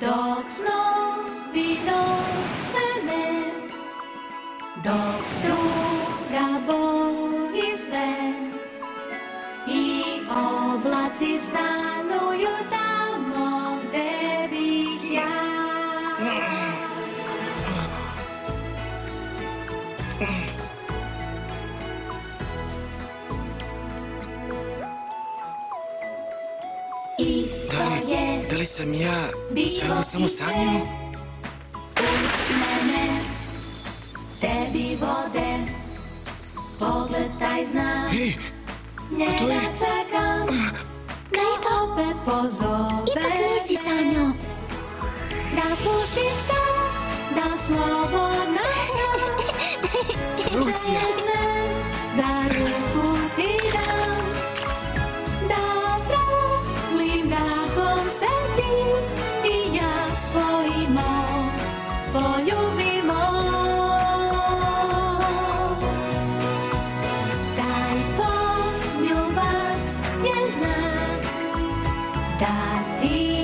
dok snovi nose me, dok tuga boli sve i oblaci stanuju tamo gde bih ja. Da li sam ja sve ovo samo sanjao? Uz mene tebi vode, pogled taj znam, njega čekam, da opet pozove. Ipak nisi sanjao. Da pustim se, da slobodna sam, Lucija! da ruku ti dam, da prolim dahom se ti i ja spojimo, poljubimo. Taj poljubac je znak da ti